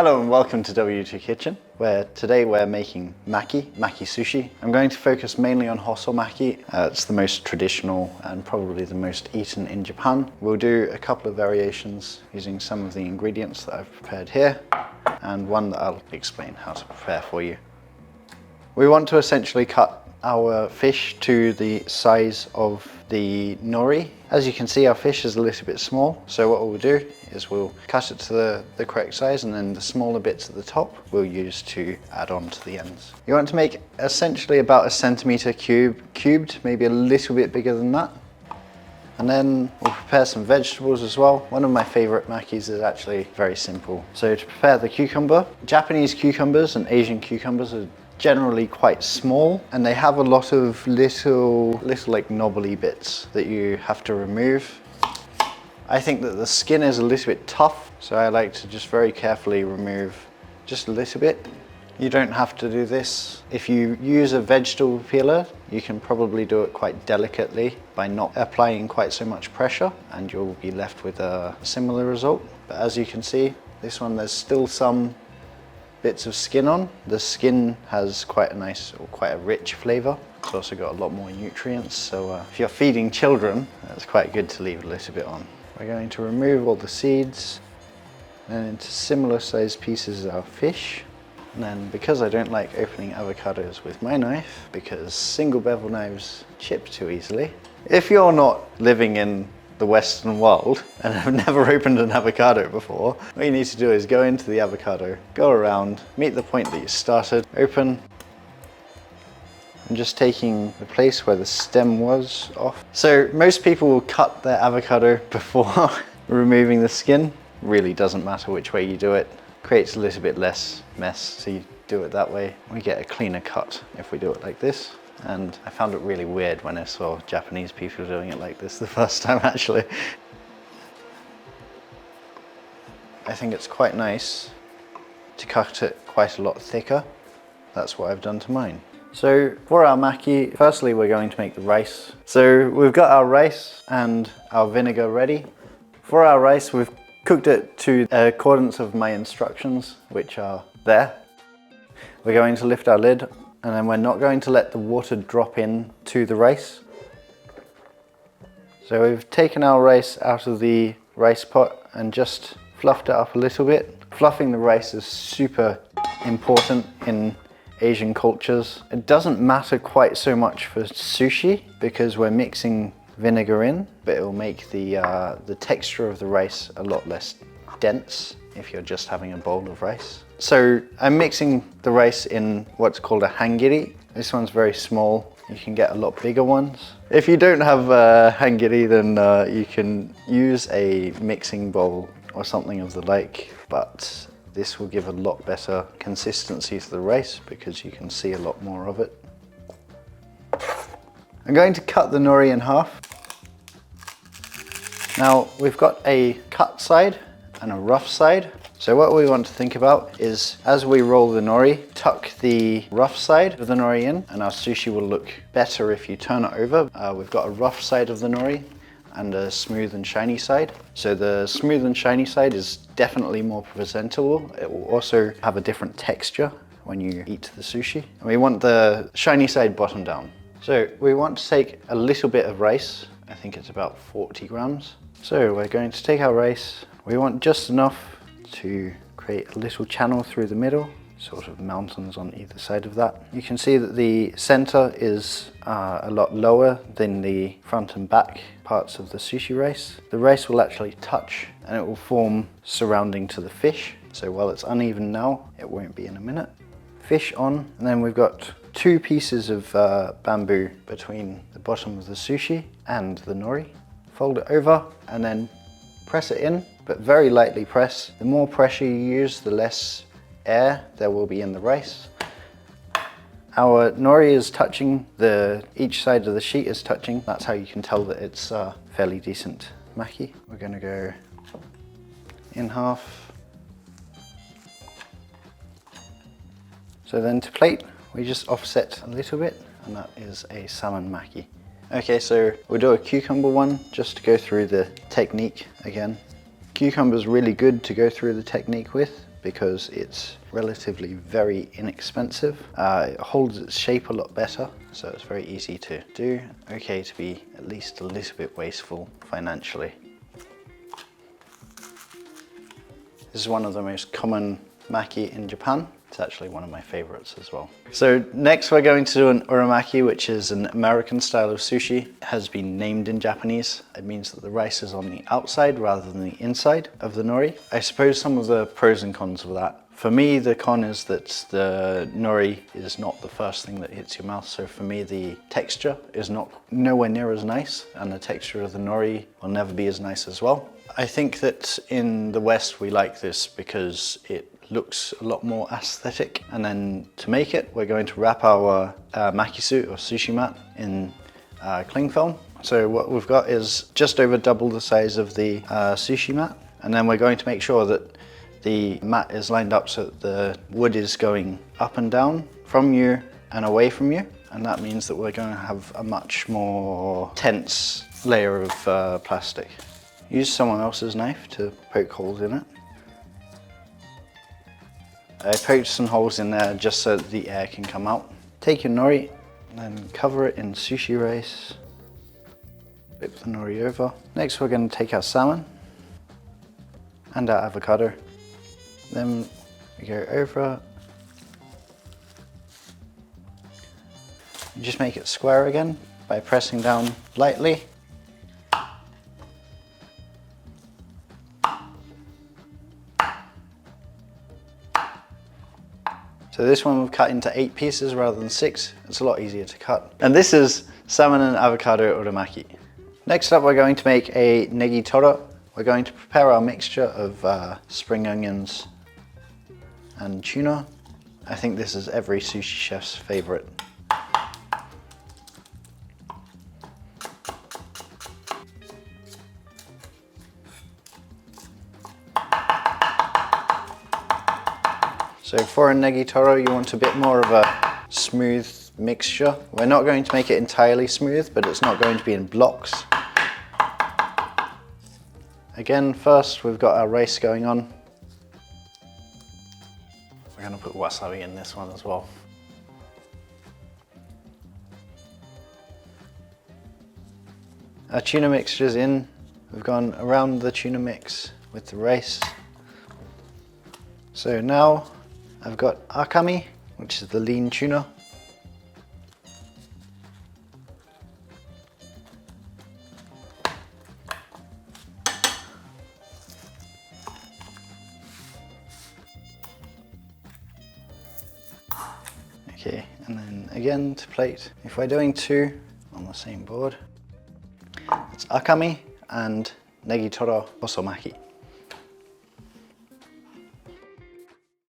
Hello and welcome to W2 Kitchen, where today we're making Maki Sushi. I'm going to focus mainly on hosomaki. It's the most traditional and probably the most eaten in Japan. We'll do a couple of variations using some of the ingredients that I've prepared here and one that I'll explain how to prepare for you. We want to essentially cut our fish to the size of the nori. As you can see, our fish is a little bit small, so what we'll do is we'll cut it to the correct size, and then the smaller bits at the top we'll use to add on to the ends. You want to make essentially about 1 centimeter cubed, maybe a little bit bigger than that. And then we'll prepare some vegetables as well. One of my favorite makis is actually very simple. So to prepare the cucumber, Japanese cucumbers and Asian cucumbers are generally quite small, and they have a lot of little like knobbly bits that you have to remove. I think that the skin is a little bit tough, so I like to just very carefully remove just a little bit. You don't have to do this. If you use a vegetable peeler, you can probably do it quite delicately by not applying quite so much pressure, and you'll be left with a similar result. But as you can see, this one, there's still some bits of skin on. The skin has quite a nice, or quite a rich flavor. It's also got a lot more nutrients, so if you're feeding children, it's quite good to leave a little bit on. We're going to remove all the seeds, and into similar sized pieces our fish. And then, because I don't like opening avocados with my knife, because single bevel knives chip too easily, if you're not living in the Western world and have never opened an avocado before, what you need to do is go into the avocado, go around, meet the point that you started, open. I'm just taking the place where the stem was off. So most people will cut their avocado before removing the skin. Really doesn't matter which way you do it. Creates a little bit less mess, so you do it that way. We get a cleaner cut if we do it like this. And I found it really weird when I saw Japanese people doing it like this the first time, actually. I think it's quite nice to cut it quite a lot thicker. That's what I've done to mine. So for our maki, firstly we're going to make the rice. So we've got our rice and our vinegar ready. For our rice, we've cooked it to accordance of my instructions, which are there. We're going to lift our lid, and then we're not going to let the water drop in to the rice. So we've taken our rice out of the rice pot and just fluffed it up a little bit. Fluffing the rice is super important in Asian cultures. It doesn't matter quite so much for sushi because we're mixing vinegar in, but it will make the texture of the rice a lot less dense if you're just having a bowl of rice. So I'm mixing the rice in what's called a hangiri. This one's very small. You can get a lot bigger ones. If you don't have a hangiri, then you can use a mixing bowl or something of the like, but this will give a lot better consistency to the rice because you can see a lot more of it. I'm going to cut the nori in half. Now we've got a cut side and a rough side. So what we want to think about is, as we roll the nori, tuck the rough side of the nori in, and our sushi will look better if you turn it over. We've got a rough side of the nori and a smooth and shiny side. So the smooth and shiny side is definitely more presentable. It will also have a different texture when you eat the sushi. And we want the shiny side bottom down. So we want to take a little bit of rice. I think it's about 40 grams. So we're going to take our rice. We want just enough to create a little channel through the middle, sort of mountains on either side of that. You can see that the center is a lot lower than the front and back parts of the sushi rice. The rice will actually touch and it will form surrounding to the fish. So while it's uneven now, it won't be in a minute. Fish on, and then we've got 2 pieces of bamboo between the bottom of the sushi and the nori. Fold it over and then press it in, but very lightly press. The more pressure you use, the less air there will be in the rice. Our nori is touching, each side of the sheet is touching. That's how you can tell that it's fairly decent maki. We're going to go in half. So then to plate, we just offset a little bit, and that is a salmon maki. Okay, so we'll do a cucumber one just to go through the technique again. Cucumber's really good to go through the technique with because it's relatively very inexpensive. It holds its shape a lot better, so it's very easy to do. Okay to be at least a little bit wasteful financially. This is one of the most common maki in Japan. It's actually one of my favorites as well. So next we're going to do an uramaki, which is an American style of sushi. It has been named in Japanese. It means that the rice is on the outside rather than the inside of the nori. I suppose some of the pros and cons of that. For me, the con is that the nori is not the first thing that hits your mouth. So for me, the texture is nowhere near as nice, and the texture of the nori will never be as nice as well. I think that in the West, we like this because it looks a lot more aesthetic. And then to make it, we're going to wrap our makisu or sushi mat in cling film. So what we've got is just over double the size of the sushi mat. And then we're going to make sure that the mat is lined up so that the wood is going up and down from you and away from you. And that means that we're going to have a much more tense layer of plastic. Use someone else's knife to poke holes in it. I poked some holes in there just so that the air can come out. Take your nori and then cover it in sushi rice. Flip the nori over. Next we're going to take our salmon and our avocado. Then we go over. And just make it square again by pressing down lightly. So this one we've cut into 8 pieces rather than 6. It's a lot easier to cut. And this is salmon and avocado uramaki. Next up, we're going to make a negi toro. We're going to prepare our mixture of spring onions and tuna. I think this is every sushi chef's favorite. So for a negi toro, you want a bit more of a smooth mixture. We're not going to make it entirely smooth, but it's not going to be in blocks. Again, first we've got our rice going on. We're going to put wasabi in this one as well. Our tuna mixture's in. We've gone around the tuna mix with the rice. So now I've got akami, which is the lean tuna. Okay, and then again to plate. If we're doing 2 on the same board, it's akami and negi toro hosomaki.